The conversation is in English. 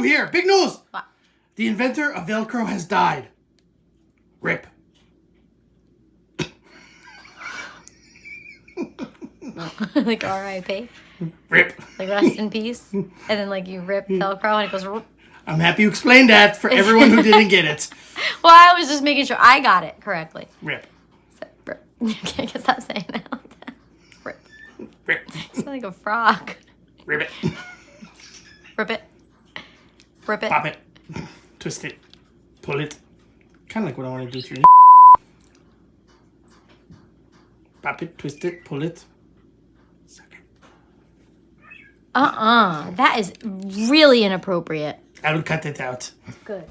hear? Big news! What? The inventor of Velcro has died. Rip. Like R.I.P. Rip. Like rest in peace. And then like you rip Velcro and it goes. Rip. I'm happy you explained that for everyone who didn't get it. Well, I was just making sure I got it correctly. Rip. So, rip. Okay, because I'm saying that like that. Rip. Rip. It's like a frog. Rip it. Rip it. Rip it. Pop it. Twist it. Pull it. Kind of like what I want to do to your Pop it, twist it, pull it. Suck it. That is really inappropriate. I will cut it out. Good.